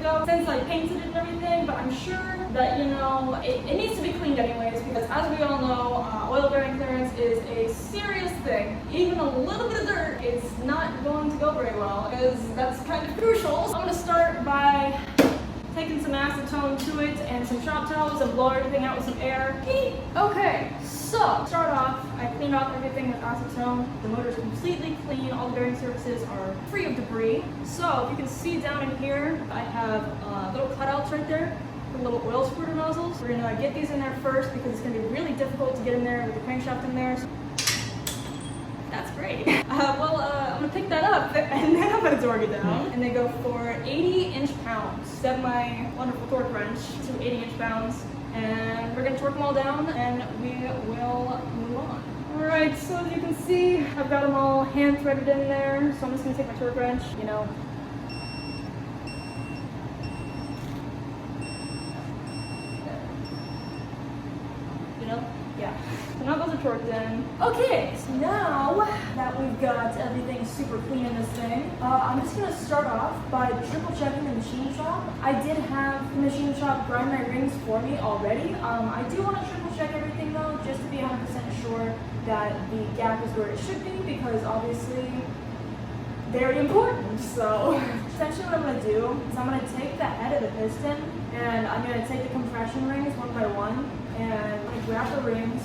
ago since I painted it and everything, but I'm sure that, you know, it needs to be cleaned anyways, because as we all know, oil bearing clearance is a serious thing. Even a little bit of dirt, it's not going to go very well, because that's kind of crucial. So I'm going to start by taking some acetone to it and some shop towels and blow everything out with some air. Okay, so start off, I cleaned off everything with acetone. The motor is completely clean. All the bearing surfaces are free of debris. So if you can see down in here, I have little cutouts right there, the little oil squirter nozzles. We're gonna get these in there first because it's gonna be really difficult to get in there with the crankshaft in there. So that's great. I'm gonna pick that up and then I'm gonna torque it down. And they go for 80-inch pounds. Set my wonderful torque wrench to 80-inch pounds. And we're gonna torque them all down and we will move on. Alright, so as you can see, I've got them all hand threaded in there. So I'm just gonna take my torque wrench, you know. Yeah. So now those are torqued in. Okay, so now that we've got everything super clean in this thing, I'm just gonna start off by triple checking the machine shop. I did have the machine shop grind my rings for me already. I do want to triple check everything though, just to be 100% sure that the gap is where it should be, because obviously very important. So essentially what I'm going to do is I'm going to take the head of the piston and I'm going to take the compression rings one by one and I'm going to grab the rings.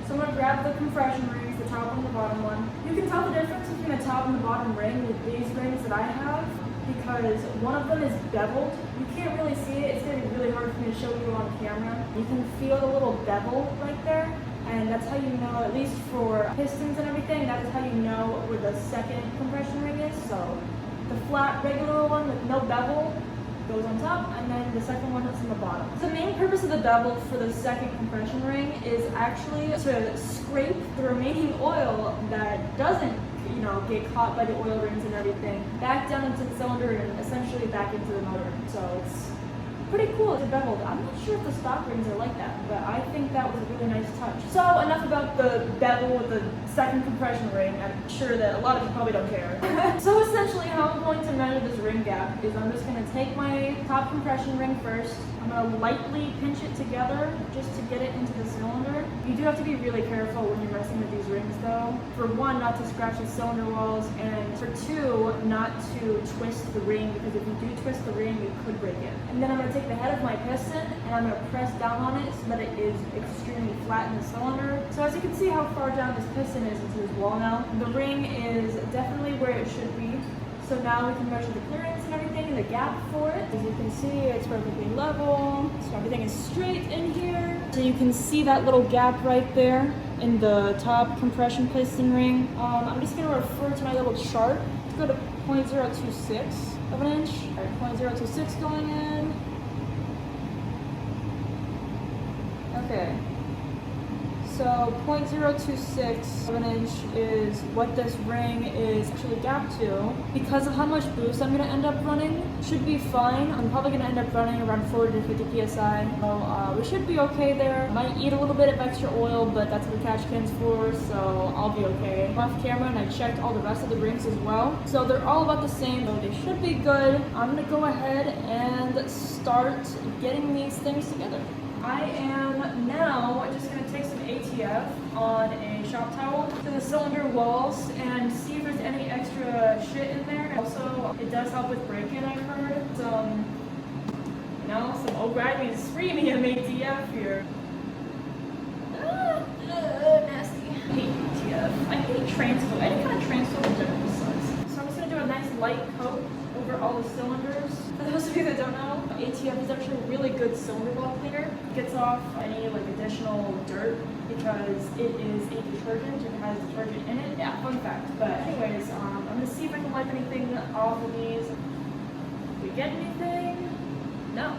So I'm going to grab the compression rings, the top and the bottom one. You can tell the difference between the top and the bottom ring with these rings that I have, because one of them is beveled. You can't really see it. It's going to be really hard for me to show you on camera. You can feel the little bevel right there. And that's how you know, at least for pistons and everything, that is how you know where the second compression ring is. So the flat regular one with no bevel goes on top, and then the second one is on the bottom. The main purpose of the bevel for the second compression ring is actually to scrape the remaining oil that doesn't, you know, get caught by the oil rings and everything back down into the cylinder and essentially back into the motor. So it's pretty cool. It's beveled. I'm not sure if the stock rings are like that, but I think that was a really nice touch. So enough about the bevel with the second compression ring. I'm sure that a lot of you probably don't care. So essentially how I'm going to measure this ring gap is I'm just going to take my top compression ring first. I'm going to lightly pinch it together just to get it into the cylinder. You do have to be really careful when you're messing with these rings though. For one, not to scratch the cylinder walls, and for two, not to twist the ring, because if you do twist the ring, you could break it. And then I'm going to take the head of my piston and I'm going to press down on it so that it is extremely flat in the cylinder. So as you can see how far down this piston is into this wall now, the ring is definitely where it should be. So now we can measure the clearance and everything and the gap for it. As you can see, it's perfectly level. So everything is straight in here. So you can see that little gap right there in the top compression piston ring. I'm just going to refer to my little chart. Let's go to 0.026 of an inch. All right, 0.026 going in. Okay. So 0.026 of an inch is what this ring is actually gapped to. Because of how much boost I'm going to end up running, should be fine. I'm probably going to end up running around 40 to 50 psi. So we should be okay there. Might eat a little bit of extra oil, but that's what the catch can's for, so I'll be okay. I'm off camera and I checked all the rest of the rings as well. So they're all about the same, so they should be good. I'm going to go ahead and start getting these things together. I am now just going to take some ATF on a shop towel to the cylinder walls and see if there's any extra shit in there. Also, it does help with break-in, I've heard. Some O'Reilly screaming at ATF here. Nasty. I hate ATF. I hate transfer. Any kind of transfer generally sucks. So I'm just going to do a nice light coat over all the cylinders. For those of you that don't know, ATF is actually a really good cylinder wall cleaner. It gets off any additional dirt because it is a detergent. It has detergent in it. Yeah, fun fact. But anyways, I'm going to see if I can wipe anything off of these. Did we get anything? No,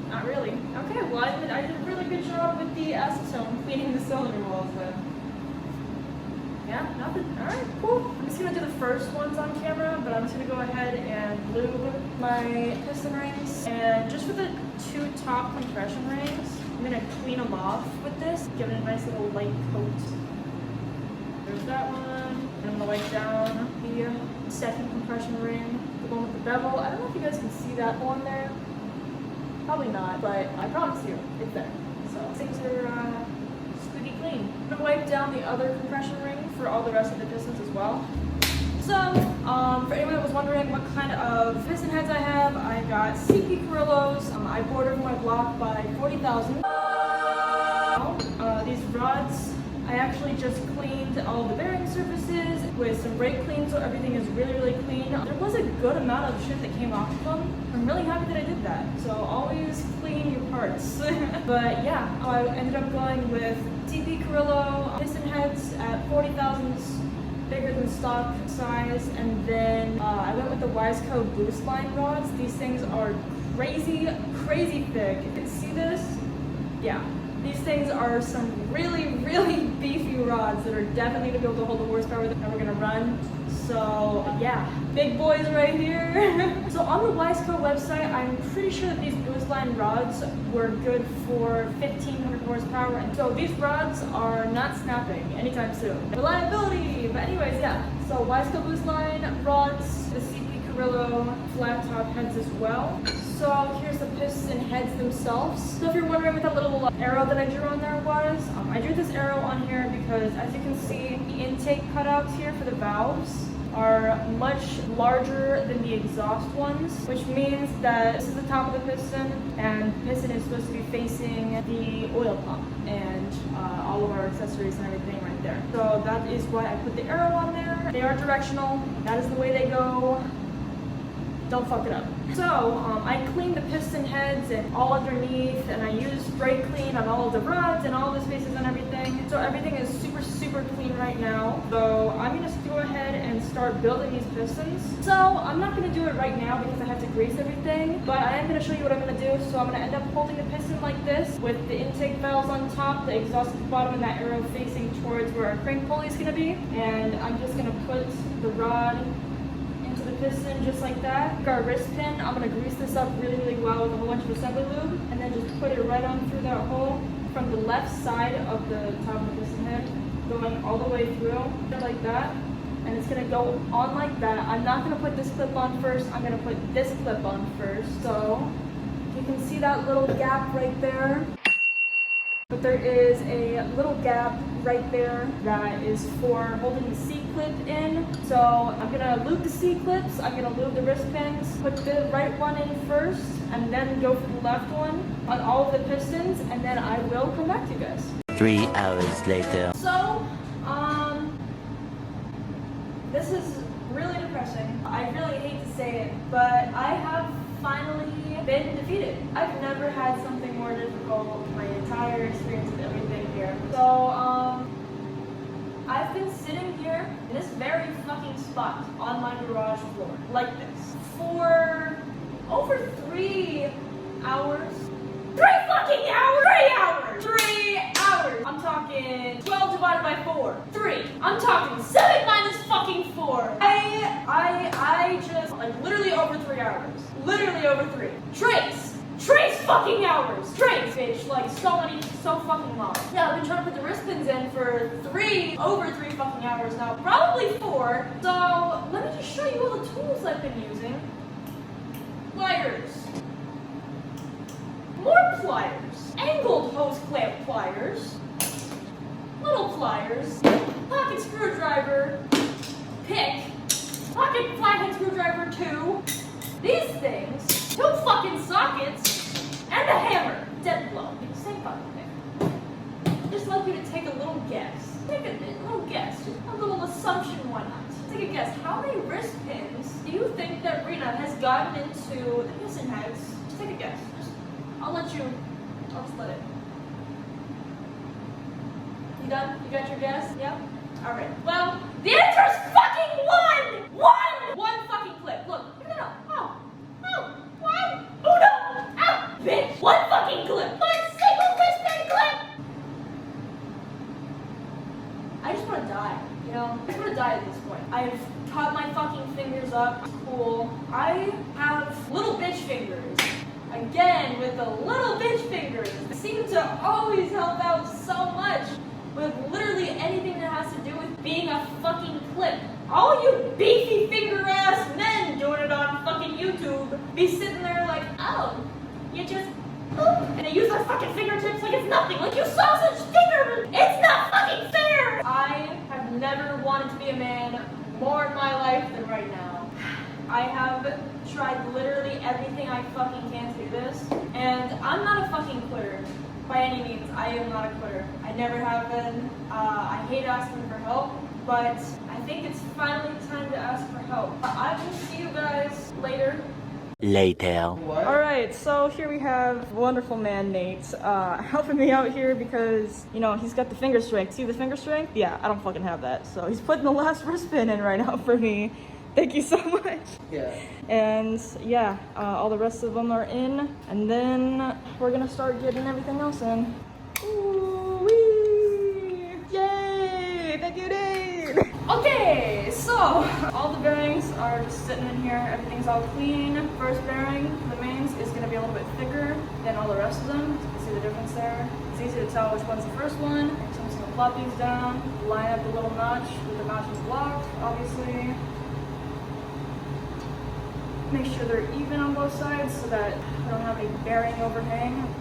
not really. Okay, well I did a really good job with the acetone cleaning the cylinder walls then. Yeah, nothing. Alright, cool. I'm just going to do the first ones on camera, but I'm just going to go ahead and lube my piston rings. And just for the two top compression rings, I'm going to clean them off with this, give it a nice little light coat. There's that one. And I'm going to wipe down the second compression ring, the one with the bevel. I don't know if you guys can see that one there. Probably not, but I promise you, it's there. So things are squeaky clean. I'm gonna wipe down the other compression ring for all the rest of the pistons as well. So, for anyone that was wondering what kind of piston heads I have, I got CP Carillos. I bordered my block by 40,000. These rods, I actually just cleaned all the bearing surfaces with some brake clean, so everything is really, really clean. There was a good amount of shit that came off of them. I'm really happy that I did that. So always clean your parts. But yeah, I ended up going with CP Carillo piston heads at 40,000s. Bigger than stock size, and then I went with the Wiseco Boostline rods. These things are crazy, crazy thick. You can see this? Yeah. These things are some really, really beefy rods that are definitely going to be able to hold the horsepower that we're going to run. So yeah, big boys right here. So on the Wiseco website, I'm pretty sure that these Boostline rods were good for 1,500 horsepower. And so these rods are not snapping anytime soon. Reliability! But anyways, yeah. So Wiseco Boostline rods, the CP Carillo flat top heads as well. So here's the piston heads themselves. So if you're wondering what that little arrow that I drew on there was, I drew this arrow on here because, as you can see, the intake cutouts here for the valves are much larger than the exhaust ones, which means that this is the top of the piston, and the piston is supposed to be facing the oil pump and all of our accessories and everything right there. So that is why I put the arrow on there. They are directional. That is the way they go. Don't fuck it up. So I cleaned the piston heads and all underneath, and I used brake clean on all of the rods and all the spaces and everything. So everything is super, super clean right now. So I'm gonna just go ahead and start building these pistons. So I'm not gonna do it right now because I have to grease everything, but I am gonna show you what I'm gonna do. So I'm gonna end up holding the piston like this with the intake valves on top, the exhaust at the bottom, and that arrow facing towards where our crank pulley is gonna be. And I'm just gonna put the rod into the piston just like that. Our wrist pin, I'm going to grease this up really, really well with a whole bunch of assembly lube, and then just put it right on through that hole from the left side of the top of the piston head, going all the way through like that. And it's going to go on like that. I'm not going to put this clip on first, I'm going to put this clip on first. So you can see that little gap right there. But there is a little gap right there that is for holding the C-clip in. So I'm gonna lube the C-clips, I'm gonna lube the wrist pins, put the right one in first, and then go for the left one on all of the pistons, and then I will come back to you guys. 3 hours later. So, this is really depressing. I really hate to say it, but I have finally been defeated. I've never had something more difficult my entire experience with everything here. So, I've been sitting here in this very fucking spot on my garage floor, like this, for over 3 hours. 3 fucking hours! 3 hours! 3 hours! I'm talking 12 divided by 4. 3. I'm talking 7 minus fucking 4. I just, like, literally over 3 hours. Literally over 3. Trace fucking hours! Trace, bitch, like, so fucking long. Yeah, I've been trying to put the wrist pins in for over 3 fucking hours now. Probably 4. So, let me just show you all the tools I've been using. Pliers. More pliers. Angled hose clamp pliers. Little pliers. Pocket screwdriver. Pick. Pocket flathead screwdriver 2. These things. 2 fucking sockets. And a hammer. Dead blow. Same fucking thing. Just like you to take a little guess. Take a little guess. Just a little assumption, why not? Take a guess. How many wrist pins do you think that Rina has gotten into the piston heads? Just take a guess. I'll just let it. You done? You got your guess? Yep? Alright. Well, the answer is fucking 1! 1! 1 fucking clip. Look. No. Oh. What? Oh no! Ow! Bitch! 1 fucking clip! 1 single wrist clip! I just want to die. You know? I just want to die at this point. I've cut my fucking fingers up. Cool. I have little bitch fingers. Again, with the little bitch fingers. They seem to always help out so much with literally anything that has to do with being a fucking clip. All you beefy finger ass men doing it on right now. I have tried literally everything I fucking can to do this, and I'm not a fucking quitter. By any means, I am not a quitter. I never have been. I hate asking for help, but I think it's finally time to ask for help. I will see you guys later. Alright, so here we have wonderful man Nate helping me out here because, you know, he's got the finger strength. See the finger strength? Yeah, I don't fucking have that. So he's putting the last wristband in right now for me. Thank you so much. Yeah. And yeah, all the rest of them are in. And then we're gonna start getting everything else in. Ooh-wee! Yay! Thank you, Nate! Okay, so all the bearings are just sitting in here. Everything's all clean. First bearing for the mains is gonna be a little bit thicker than all the rest of them. You can see the difference there. It's easy to tell which one's the first one. So I'm just gonna plop these down, line up the little notch with the notches blocked, obviously. Make sure they're even on both sides so that I don't have any bearing overhang.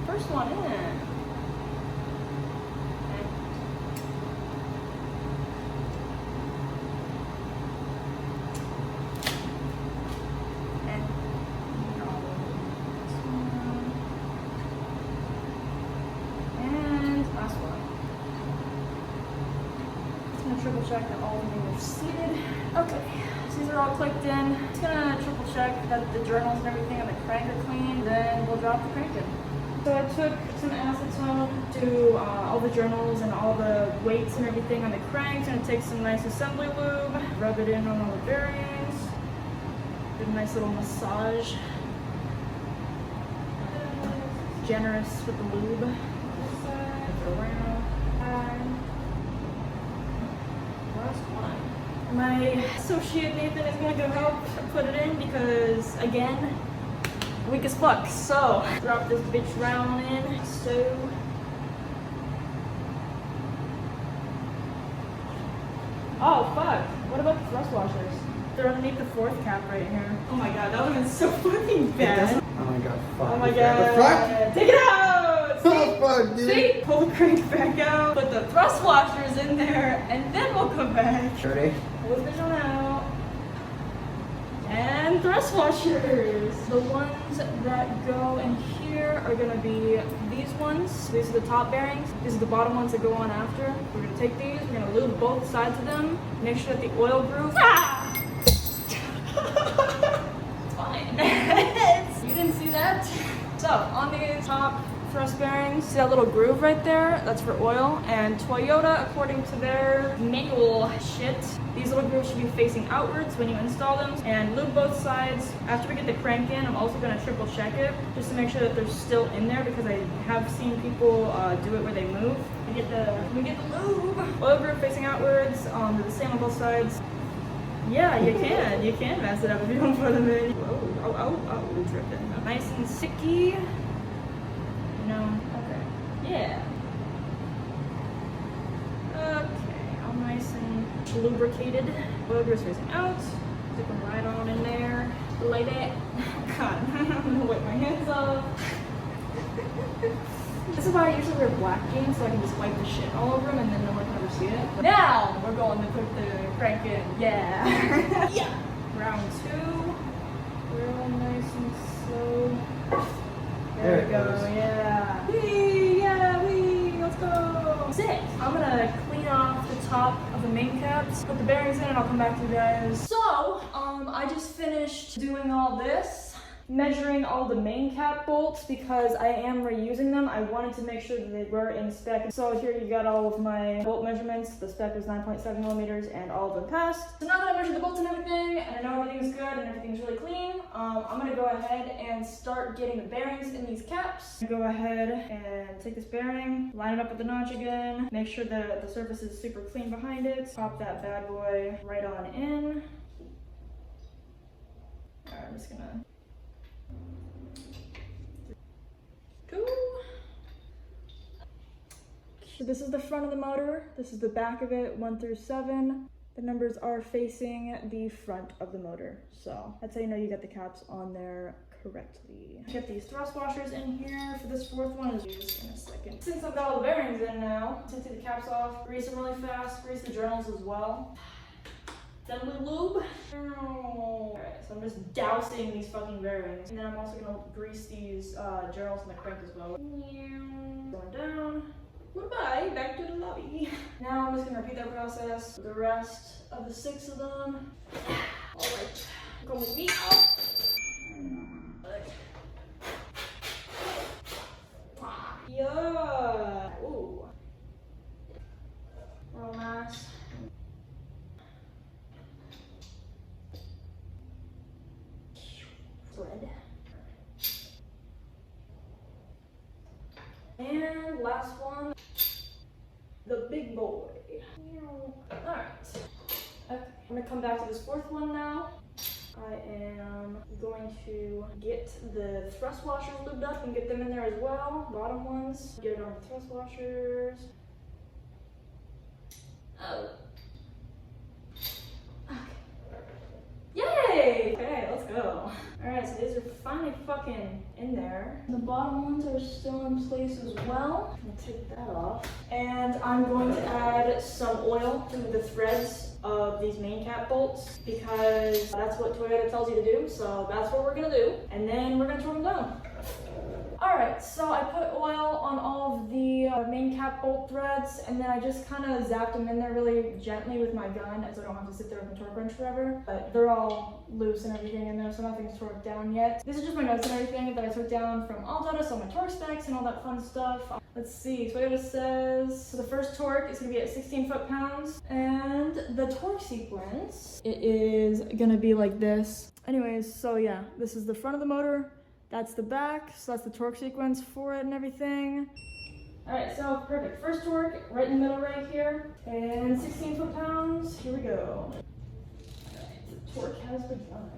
First one in. And last one. Just gonna triple check that all of them are seated. Okay. These are all clicked in. Just gonna triple check that the journals and everything on the crank are clean, then we'll drop the crank in. So I took some acetone to all the journals and all the weights and everything on the crank. Gonna take some nice assembly lube, rub it in on all the bearings. Did a nice little massage. Generous with the lube. This side, around, and last one. My associate Nathan is going to go help put it in because, again, weak as fuck. So, drop this bitch round in. So, oh fuck, what about the thrust washers? They're underneath the fourth cap right here. Oh my god, that would have been so fucking bad. Oh my god, fuck. Oh my god. Fuck. Take it out! See? Oh fuck, dude. See? Pull the crank back out, put the thrust washers in there, and then we'll come back. Ready? Pull this bitch on out. And thrust washers. The ones that go in here are gonna be these ones. These are the top bearings. These are the bottom ones that go on after. We're gonna take these, we're gonna lube both sides of them. Make sure that the oil groove. Ah! It's fine. You didn't see that? So, on the top thrust bearings, see that little groove right there? That's for oil. And Toyota, according to their manual shit, these little grooves should be facing outwards when you install them. And lube both sides. After we get the crank in, I'm also going to triple check it just to make sure that they're still in there because I have seen people do it where they move. We get the lube. Oil groove facing outwards. They're the same on both sides. Yeah, you can mess it up if you don't put them in. Whoa, oh, dripping. Nice and sticky. No, okay. Yeah. Okay, all nice and lubricated. Oil groove's facing out. Stick them right on in there. Like that. God, I'm gonna wipe my hands off. This is why I usually wear black jeans so I can just wipe the shit all over them and then no one can ever see it. But now we're going to put the crank in. Yeah. Yeah. Round two. Real nice and slow. There we go. Yeah. Wee. Yeah. Wee. Let's go. Sick. I'm gonna clean off the top of the main caps, put the bearings in, and I'll come back to you guys. So, I just finished doing all this. Measuring all the main cap bolts because I am reusing them. I wanted to make sure that they were in spec. So here you got all of my bolt measurements. The spec is 9.7 millimeters and all of them passed. So now that I measured the bolts and everything and I know everything's good and everything's really clean, I'm gonna go ahead and start getting the bearings in these caps. Go ahead and take this bearing, line it up with the notch again, make sure that the surface is super clean behind it. Pop that bad boy right on in. All right, I'm just gonna So this is the front of the motor, this is the back of it, 1 through 7. The numbers are facing the front of the motor. So that's how you know you got the caps on there correctly. Get these thrust washers in here for this fourth one is used in a second. Since I've got all the bearings in now, to take the caps off, grease them really fast, grease the journals as well. assembly lube. Alright, so I'm just dousing these fucking bearings. And then I'm also gonna grease these journals and the crank as well. Going down. Goodbye, back to the lobby. Now I'm just gonna repeat that process for the rest of the 6 of them. Alright, go with me out. Yeah. Ooh. Real nice. Thread. And last one. The big boy. Alright. Okay. I'm gonna come back to this 4th one now. I am going to get the thrust washers lubed up and get them in there as well. Bottom ones. Get it on the thrust washers. Oh. Okay. Yay! Okay, let's go. Alright, so these are finally fucking in there. The bottom ones are still in place as well. I'm gonna take that off. And I'm going to add some oil to the threads of these main cap bolts because that's what Toyota tells you to do. So that's what we're gonna do. And then we're gonna torque them down. Alright, so I put oil on all of the main cap bolt threads and then I just kind of zapped them in there really gently with my gun so I don't have to sit there with a torque wrench forever. But they're all loose and everything in there, so nothing's torqued down yet. These are just my notes and everything that I took down from AllData, so my torque specs and all that fun stuff. Let's see, Toyota says, so the first torque is going to be at 16 foot-pounds and the torque sequence, it is going to be like this. Anyways, so yeah, this is the front of the motor. That's the back, so that's the torque sequence for it and everything. Alright, so perfect. First torque, right in the middle right here. And 16 foot-pounds, here we go. Alright, the torque has begun.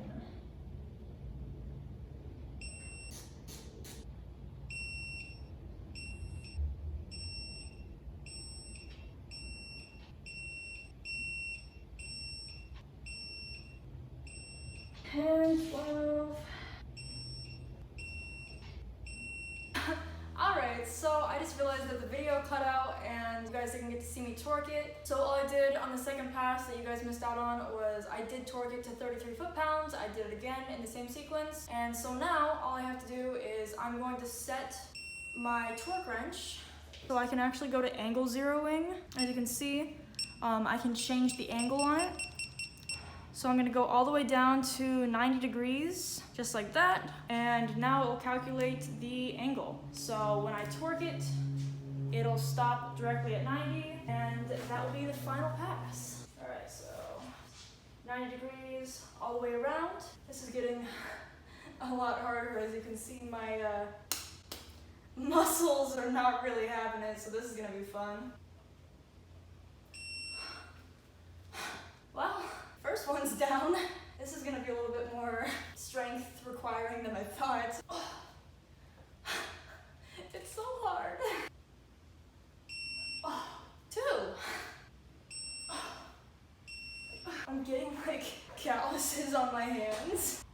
And 12. Alright, so I just realized that the video cut out and you guys didn't get to see me torque it. So all I did on the second pass that you guys missed out on was I did torque it to 33 foot-pounds. I did it again in the same sequence. And so now all I have to do is I'm going to set my torque wrench so I can actually go to angle zeroing. As you can see, I can change the angle on it. So I'm gonna go all the way down to 90 degrees, just like that. And now it will calculate the angle. So when I torque it, it'll stop directly at 90, and that will be the final pass. All right, so 90 degrees all the way around. This is getting a lot harder. As you can see, my muscles are not really having it, so this is gonna be fun. Well, first one's down. This is gonna be a little bit more strength requiring than I thought. It's so hard. 2. I'm getting like calluses on my hands.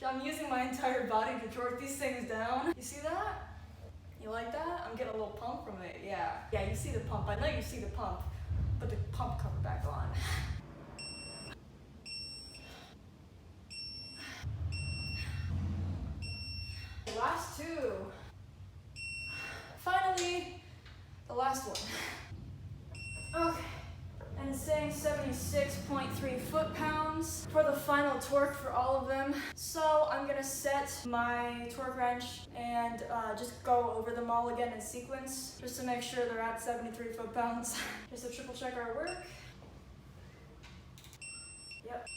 I'm using my entire body to torque these things down. You see that? You like that? I'm getting a little pump from it, yeah. Yeah, you see the pump. I know you see the pump. Put the pump cover back on. The last 2. Finally, the last one. Okay. And it's saying 76.3 foot-pounds for the final torque for all of them. So I'm gonna set my torque wrench and just go over them all again in sequence, just to make sure they're at 73 foot-pounds. Just to triple check our work. Yep.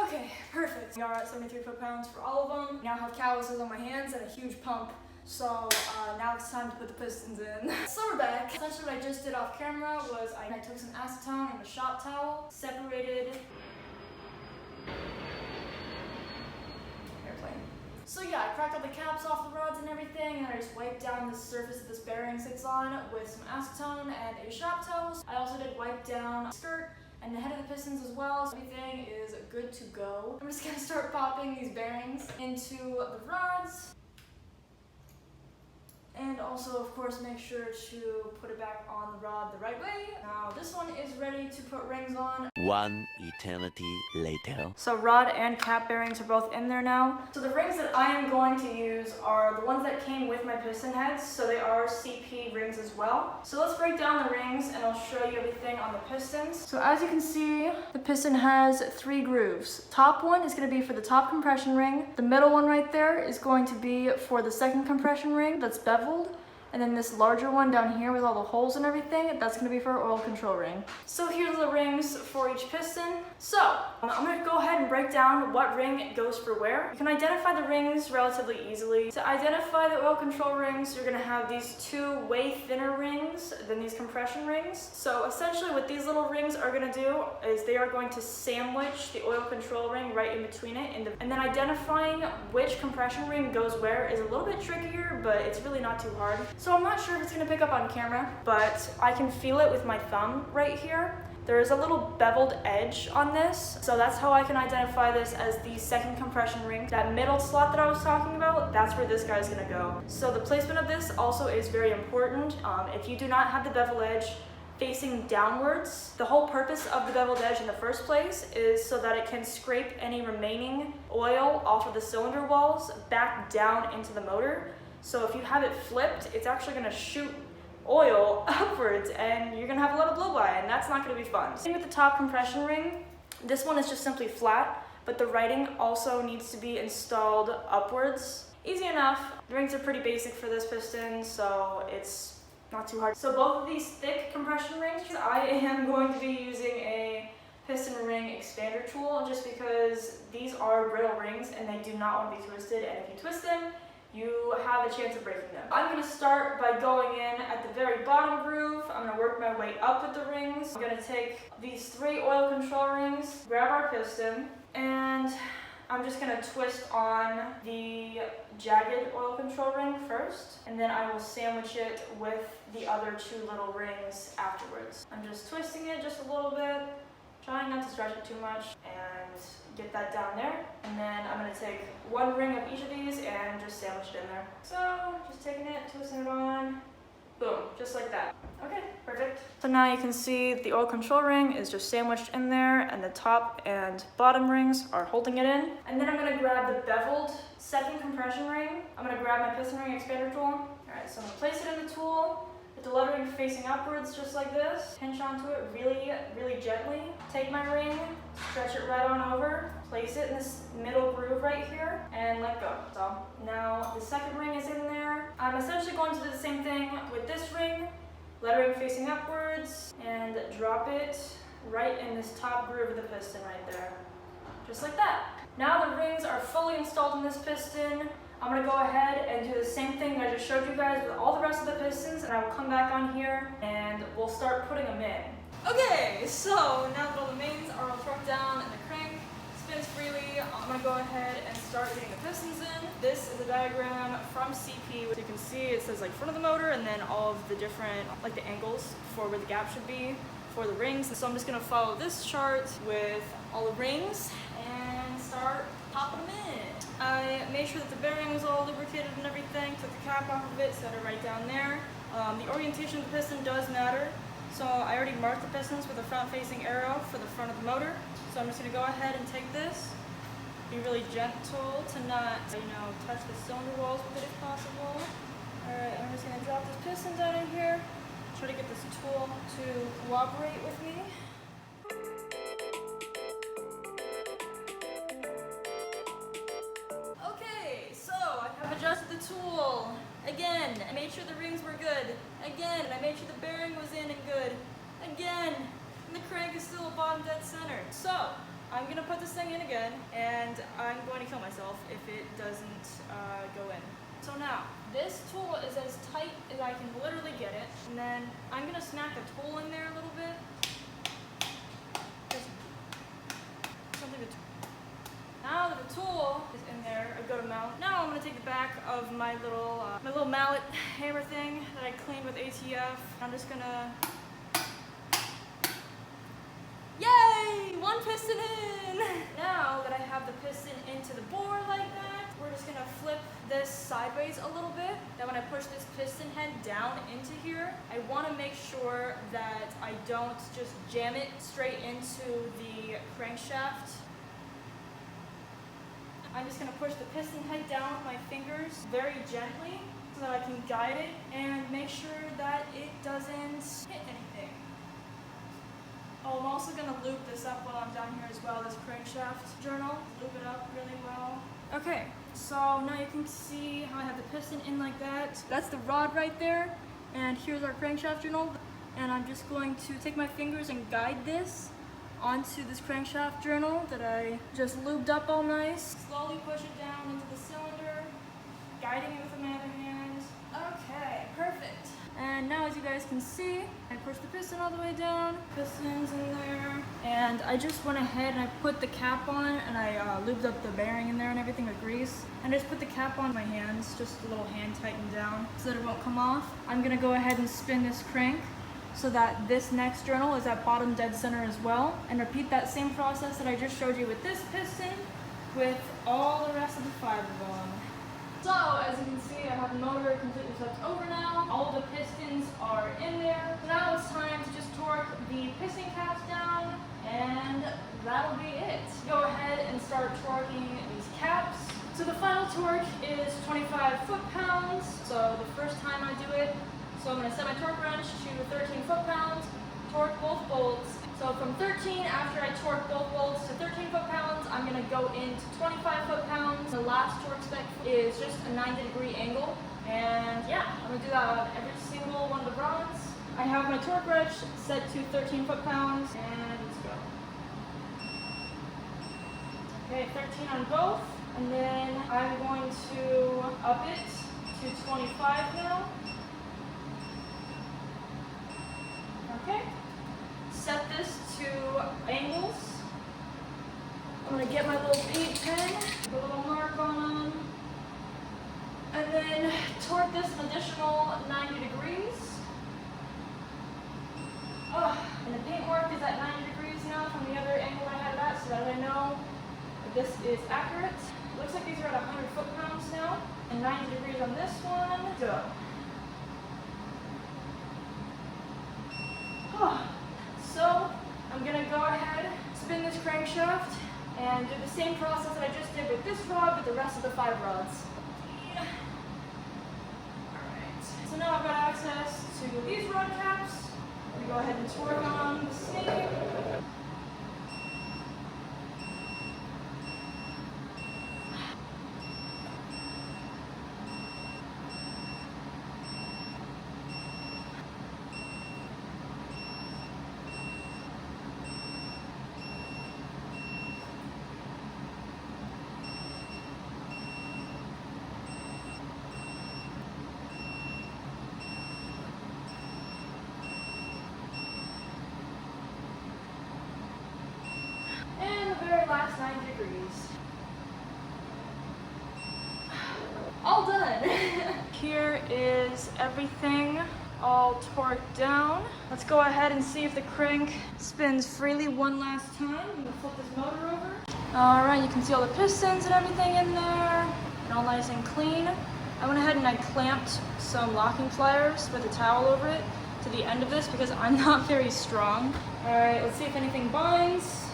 Okay, perfect. We are at 73 foot-pounds for all of them. Now I have calluses on my hands and a huge pump. So now it's time to put the pistons in. So we're back. Essentially what I just did off camera was I took some acetone and a shop towel, separated airplane. So yeah, I cracked all the caps off the rods and everything, and I just wiped down the surface that this bearing sits on with some acetone and a shop towel. I also did wipe down the skirt and the head of the pistons as well. So everything is good to go. I'm just gonna start popping these bearings into the rods. And also, of course, make sure to put it back on the rod the right way. Now, this one is ready to put rings on. One eternity later. So rod and cap bearings are both in there now. So the rings that I am going to use are the ones that came with my piston heads. So they are CP rings as well. So let's break down the rings and I'll show you everything on the pistons. So as you can see, the piston has 3 grooves. Top one is going to be for the top compression ring. The middle one right there is going to be for the second compression ring that's beveled. And then this larger one down here with all the holes and everything, that's gonna be for our oil control ring. So here's the rings for each piston. So I'm gonna go ahead and break down what ring goes for where. You can identify the rings relatively easily. To identify the oil control rings, you're gonna have these 2 way thinner rings than these compression rings. So essentially what these little rings are gonna do is they are going to sandwich the oil control ring right in between it. And then identifying which compression ring goes where is a little bit trickier, but it's really not too hard. So I'm not sure if it's gonna pick up on camera, but I can feel it with my thumb right here. There is a little beveled edge on this, so that's how I can identify this as the second compression ring. That middle slot that I was talking about, that's where this guy's gonna go. So the placement of this also is very important. If you do not have the bevel edge facing downwards, the whole purpose of the beveled edge in the first place is so that it can scrape any remaining oil off of the cylinder walls back down into the motor. So if you have it flipped, it's actually gonna shoot oil upwards and you're gonna have a lot of blow by, and that's not gonna be fun. Same with the top compression ring. This one is just simply flat, but the writing also needs to be installed upwards. Easy enough. The rings are pretty basic for this piston, so it's not too hard. So both of these thick compression rings, I am going to be using a piston ring expander tool just because these are brittle rings and they do not want to be twisted, and if you twist them, you have a chance of breaking them. I'm going to start by going in at the very bottom groove. I'm going to work my way up with the rings. I'm going to take these 3 oil control rings, grab our piston, and I'm just going to twist on the jagged oil control ring first, and then I will sandwich it with the other 2 little rings afterwards. I'm just twisting it just a little bit, trying not to stretch it too much, and get that down there. And then I'm going to take 1 ring of each of these and just sandwich it in there. So just taking it, twisting it on, boom, just like that. Okay, perfect. So now you can see the oil control ring is just sandwiched in there, and the top and bottom rings are holding it in. And then I'm going to grab the beveled second compression ring. I'm going to grab my piston ring expander tool. Alright, so I'm going to place it in the tool with the lettering facing upwards just like this. Pinch onto it really, really gently. Take my ring, stretch it right on over, place it in this middle groove right here, and let go. So now the second ring is in there. I'm essentially going to do the same thing with this ring, lettering facing upwards, and drop it right in this top groove of the piston right there. Just like that. Now the rings are fully installed in this piston. I'm going to go ahead and do the same thing that I just showed you guys with all the rest of the pistons, and I will come back on here and we'll start putting them in. Okay, so now that all the mains are all torqued down and the crank spins freely, I'm going to go ahead and start getting the pistons in. This is a diagram from CP. As you can see, it says like front of the motor and then all of the different, like the angles for where the gap should be for the rings. And so I'm just going to follow this chart with all the rings and start popping them in. I made sure that the bearing was all lubricated and everything, took the cap off of it, set it right down there. The orientation of the piston does matter, so I already marked the pistons with a front-facing arrow for the front of the motor. So I'm just going to go ahead and take this, be really gentle to not, touch the cylinder walls with it if possible. Alright, I'm just going to drop this piston down in here, try to get this tool to cooperate with me. Adjusted the tool. Again, I made sure the rings were good. Again, I made sure the bearing was in and good. Again, and the crank is still bottom dead center. So, I'm gonna put this thing in again, and I'm going to kill myself if it doesn't go in. So now, this tool is as tight as I can literally get it, and then I'm gonna smack the tool in there a little bit. Just something to. Now that the tool is in there, I go to mount. Now I'm going to take the back of my little mallet hammer thing that I cleaned with ATF. I'm just going to... Yay! one piston in. Now that I have the piston into the bore like that, we're just gonna flip this sideways a little bit. Then when I push this piston head down into here, I wanna make sure that I don't just jam it straight into the crankshaft. I'm just gonna push the piston head down with my fingers very gently so that I can guide it and make sure that it doesn't hit anything. Oh, I'm also gonna loop this up while I'm down here as well, this crankshaft journal. Loop it up really well. Okay, so now you can see how I have the piston in like that. That's the rod right there, and here's our crankshaft journal. And I'm just going to take my fingers and guide this onto this crankshaft journal that I just lubed up all nice. Slowly push it down into the cylinder, guiding it with my other hand. Okay, perfect. And now as you guys can see, I pushed the piston all the way down, piston's in there, and I just went ahead and I put the cap on and I lubed up the bearing in there and everything with grease. And I just put the cap on my hands, just a little hand tightened down so that it won't come off. I'm gonna go ahead and spin this crank so that this next journal is at bottom dead center as well, and repeat that same process that I just showed you with this piston with all the rest of the 5 of them. So as you can see, I have the motor completely flipped over now. All the pistons are in there. So now it's time to just torque the piston caps down, and that'll be it. Go ahead and start torquing these caps. So the final torque is 25 foot-pounds. So the first time I do it, so I'm going to set my torque wrench to 13 foot-pounds, torque both bolts. So from 13, after I torque both bolts to 13 foot-pounds, I'm going to go into 25 foot-pounds. The last torque spec is just a 90-degree angle. And yeah, I'm going to do that on every single one of the rods. I have my torque wrench set to 13 foot-pounds, and let's go. Okay, 13 on both. And then I'm going to up it to 25 now. Okay, set this to angles. I'm going to get my little paint pen, put a little mark on them, and then torque this an additional 90 degrees. And the paint mark is at 90 degrees now from the other angle I had it at, so that I know that this is accurate. Looks like these are at 100 foot-pounds now, and 90 degrees on this one. Go. So I'm going to go ahead, spin this crankshaft, and do the same process that I just did with this rod with the rest of the 5 rods. Yeah. Alright, so now I've got access to these rod caps. I'm going to go ahead and torque on the same. Last 90 degrees. All done. Here is everything all torqued down. Let's go ahead and see if the crank spins freely one last time. I'm gonna flip this motor over. All right, you can see all the pistons and everything in there, and all nice and clean. I went ahead and I clamped some locking pliers with a towel over it to the end of this because I'm not very strong. All right, let's see if anything binds.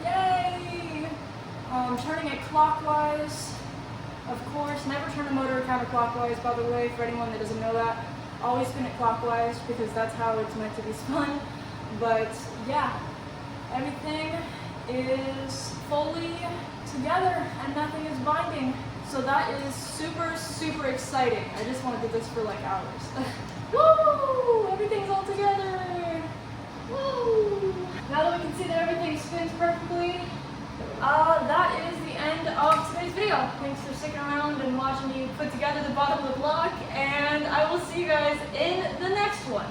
Yay! Turning it clockwise, of course. Never turn a motor counterclockwise, by the way, for anyone that doesn't know that. Always spin it clockwise because that's how it's meant to be spun. But yeah, everything is fully together and nothing is binding. So that is super, super exciting. I just want to do this for like hours. Woo! Everything's all together. Woo! Now that we can see that everything spins perfectly, that is the end of today's video. Thanks for sticking around and watching me put together the bottom of the block, and I will see you guys in the next one.